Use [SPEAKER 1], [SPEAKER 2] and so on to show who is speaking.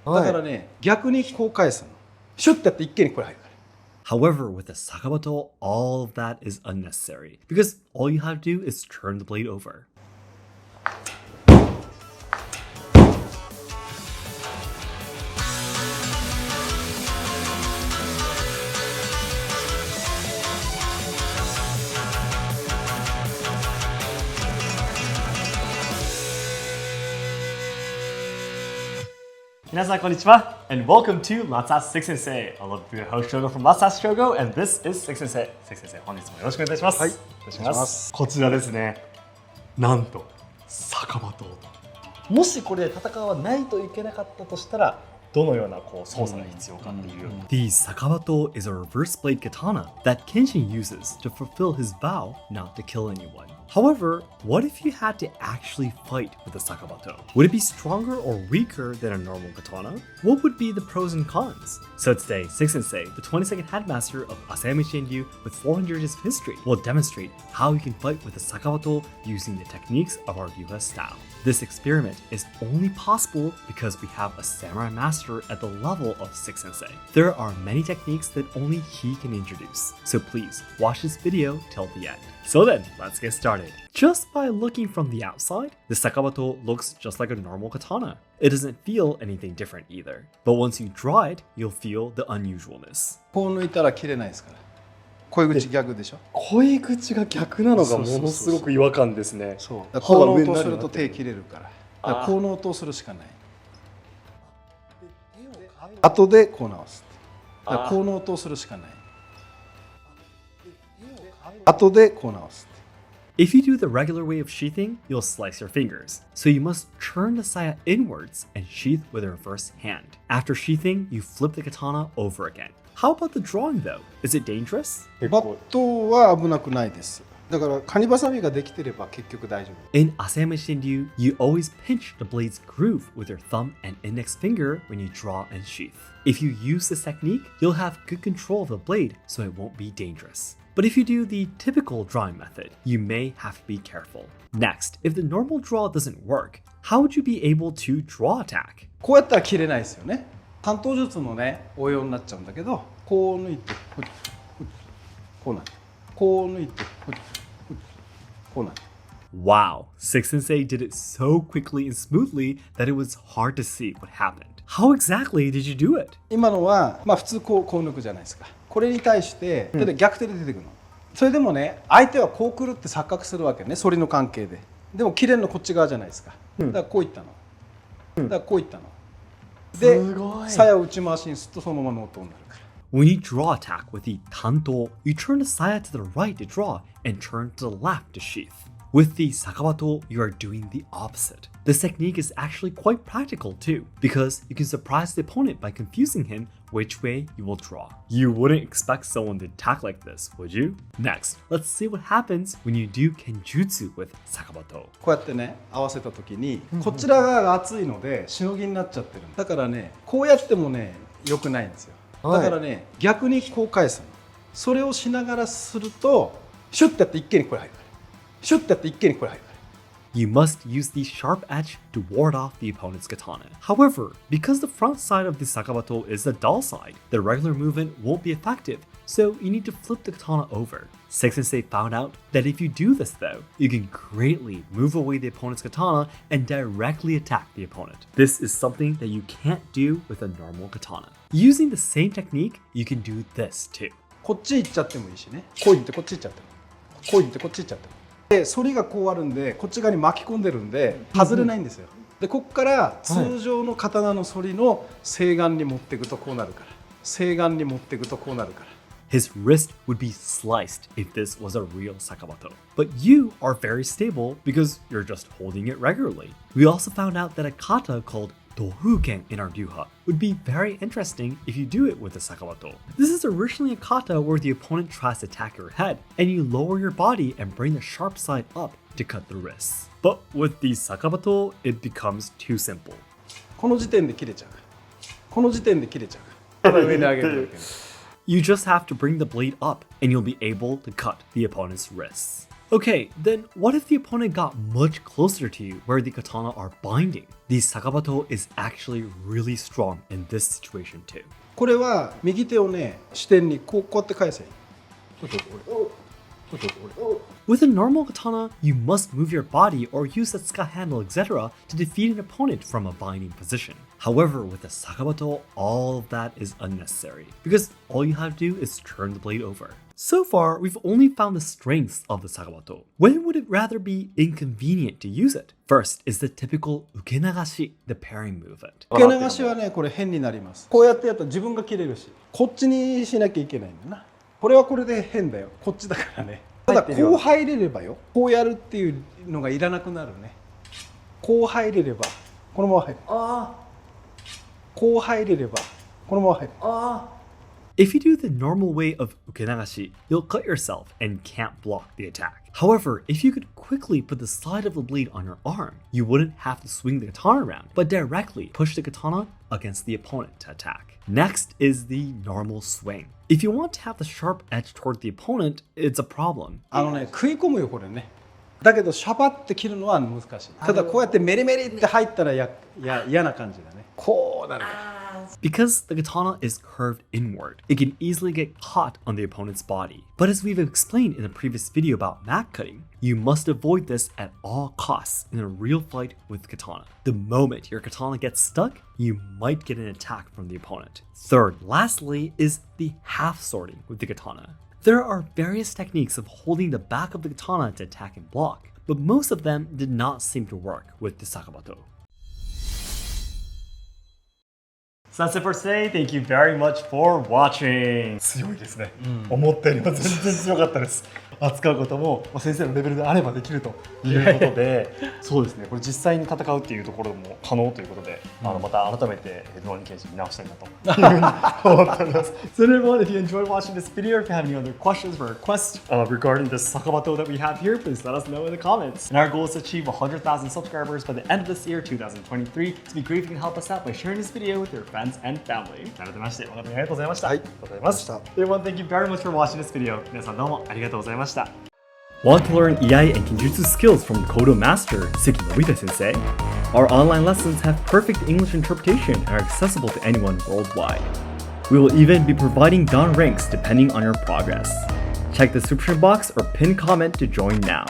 [SPEAKER 1] だからね、逆にこう返すの。シュッてやって一気にこれ入るから。
[SPEAKER 2] However, with the Sakabatō, all of that is unnecessary because all you have to do is turn the blade over. Minasan konnichiwa, and welcome to Let's Ask Seki Sensei. I love your host Shogo from Let's Ask Shogo, and this is Seki Sensei. Seki Sensei, 本日もよろしくお願いします。
[SPEAKER 1] はい、
[SPEAKER 2] お願いします。こちらですね。なんとSakabatōと。もしこれで戦わないといけなかったとしたら、どのような操作が必要かっていう。The Sakabatō is a reverse blade katana that Kenshin uses to fulfill his vow not to kill anyone. However, what if you had to actually fight with the Sakabatō? Would it be stronger or weaker than a normal katana? What would be the pros and cons? So today, Seki Sensei, the 22nd headmaster of Asayama Shinryu with 400 years of history, will demonstrate how you can fight with the Sakabatō using the techniques of our US style. This experiment is only possible because we have a samurai master at the level of Seki Sensei. There are many techniques that only he can introduce, so please watch this video till the end. So then, let's get started. Just by looking from the outside, the Sakabatō looks just like a normal katana. It doesn't feel anything different either. But once you draw it, you'll feel the unusualness.
[SPEAKER 1] こう抜いたら切れないですから。恋口逆でしょ。
[SPEAKER 2] 恋口が逆なのがものすごく違和感ですね。
[SPEAKER 1] そう。この音をすると手切れるから。だからこの音をするしかない。後でこう直す。だからこの音をするしかない。後でこう直す。
[SPEAKER 2] If you do the regular way of sheathing, you'll slice your fingers. So you must turn the saya inwards and sheath with a reverse hand. After sheathing, you flip the katana over again. How about the drawing though? Is it dangerous?
[SPEAKER 1] バットは危なくないです。だからカニバサミができてれば結局大丈夫。
[SPEAKER 2] In Asayama Shinryu, you always pinch the blade's groove with your thumb and index finger when you draw and sheath. If you use this technique, you'll have good control of the blade so it won't be dangerous. But if you do the typical drawing method, you may have to be careful. Next, if the normal draw doesn't work, how would you be able to draw attack?
[SPEAKER 1] こうやったら切れないですよね。関東術のね応用になっちゃうんだけど、こう抜いてこうなる、こう抜いてこうなる。
[SPEAKER 2] Wow, Seki Sensei did it so quickly and smoothly that it was hard to see what happened. How exactly did you do it?
[SPEAKER 1] 今のは普通こう抜くじゃないですか。これに対して手で逆手で出てくるの。それでもね、相手はこうくるって錯覚するわけね、反りの関係で。でも切れるのこっち側じゃないですか。だからこういったの。だからこういったの。で、鞘を内回しにするとそのままの音になるから。
[SPEAKER 2] When you draw attack with the tanto, you turn the saya to the right to draw and turn to the left to sheath. With the Sakabatō, you are doing the opposite. This technique is actually quite practical too, because you can surprise the opponent by confusing him which way you will draw. You wouldn't expect someone to attack like this, would you? Next, let's see what happens when you do kenjutsu with Sakabatō.
[SPEAKER 1] こうやってね、合わせた時に、こちら側が熱いので、しのぎになっちゃってる。だからね、こうやってもね、良くないんですよ。だからね、逆にこう返すの。それをしながらすると、シュッてやって一気にこれ入るから。シュッてやって一気にこれ入るから。
[SPEAKER 2] You must use the sharp edge to ward off the opponent's katana. However, because the front side of the Sakabatō is the dull side, the regular movement won't be effective, so you need to flip the katana over. Seki Sensei found out that if you do this though, you can greatly move away the opponent's katana and directly attack the opponent. This is something that you can't do with a normal katana. Using the same technique, you can do this too.
[SPEAKER 1] こっち行っちゃってもいいしね。こう行ってこっち行っちゃっても。こう行ってこっち行っちゃっても。で、反りがこうあるんで、こっち側に巻き込んでるんで、外れないんですよ。で、こっから通常の刀の反りの正眼に持っていくとこうなるから。正眼に持っていくとこうなるから。
[SPEAKER 2] His wrist would be sliced if this was a real Sakabatō. But you are very stable because you're just holding it regularly. We also found out that a kata called Dofuken in our ryuha would be very interesting if you do it with a Sakabatō. This is originally a kata where the opponent tries to attack your head and you lower your body and bring the sharp side up to cut the wrists. But with the Sakabatō, it becomes too simple.
[SPEAKER 1] この時点で切れちゃう。この時点で切れちゃう。上に上げるだけ。
[SPEAKER 2] You just have to bring the blade up and you'll be able to cut the opponent's wrists. Okay, then what if the opponent got much closer to you where the katana are binding? The Sakabatō is actually really strong in this situation too.
[SPEAKER 1] これは右手をね支点にこうやって返せ。
[SPEAKER 2] With a normal katana, you must move your body or use a tsuka handle, etc. to defeat an opponent from a binding position. However, with a Sakabatō, all of that is unnecessary because all you have to do is turn the blade over. So far, we've only found the strengths of the Sakabatō. When would it rather be inconvenient to use it? First is the typical ukenagashi, the parrying movement.
[SPEAKER 1] 受け流しはねこれ変になります。こうやってやったら自分が切れるし、こっちにしなきゃいけないんだな。これはこれで変だよ。こっちだからね。ただこう入れればよ。こうやるっていうのがいらなくなるね。こう入れればこのまま入る。こう入れればこのまま入る。
[SPEAKER 2] If you do the normal way of ukenagashi, you'll cut yourself and can't block the attack. However, if you could quickly put the side of the blade on your arm, you wouldn't have to swing the katana around, but directly push the katana against the opponent to attack. Next is the normal swing. If you want to have the sharp edge toward the opponent, it's a problem.
[SPEAKER 1] 食い込むよこれね。だけどシャパって切るのは難しい。ただこうやってメリメリって入ったら嫌な感じだね。こうなる。
[SPEAKER 2] Because the katana is curved inward, it can easily get caught on the opponent's body. But as we've explained in a previous video about mat cutting, you must avoid this at all costs in a real fight with katana. The moment your katana gets stuck, you might get an attack from the opponent. Third, lastly, is the half swording with the katana. There are various techniques of holding the back of the katana to attack and block, but most of them did not seem to work with the Sakabatō. So that's it for today. Thank you very much for watching. 強いですね。思ったよりも全然強かったです。扱うことも先生のレベルであればできるということで、そうですね。これ実際に戦うっていうところも可能ということで、また改めてルローニケンシ見直したいなというふうに思っております。So everyone, if you enjoyed watching this video, if you have any other questions or requests regarding this Sakabatō that we have here, please let us know in the comments. And our goal is to achieve 100,000 subscribers by the end of this year, 2023. It'd be great if you can help us out by sharing this video with your friends and family. 改めまして、誠にありがとうございました。ありがとうございます。Everyone, thank you very much for watching this video. 皆さんどうもありがとうございました。Want to learn iai and kenjutsu skills from kobudo master Seki Sensei? Our online lessons have perfect English interpretation and are accessible to anyone worldwide. We will even be providing down ranks depending on your progress. Check the description box or pinned comment to join now.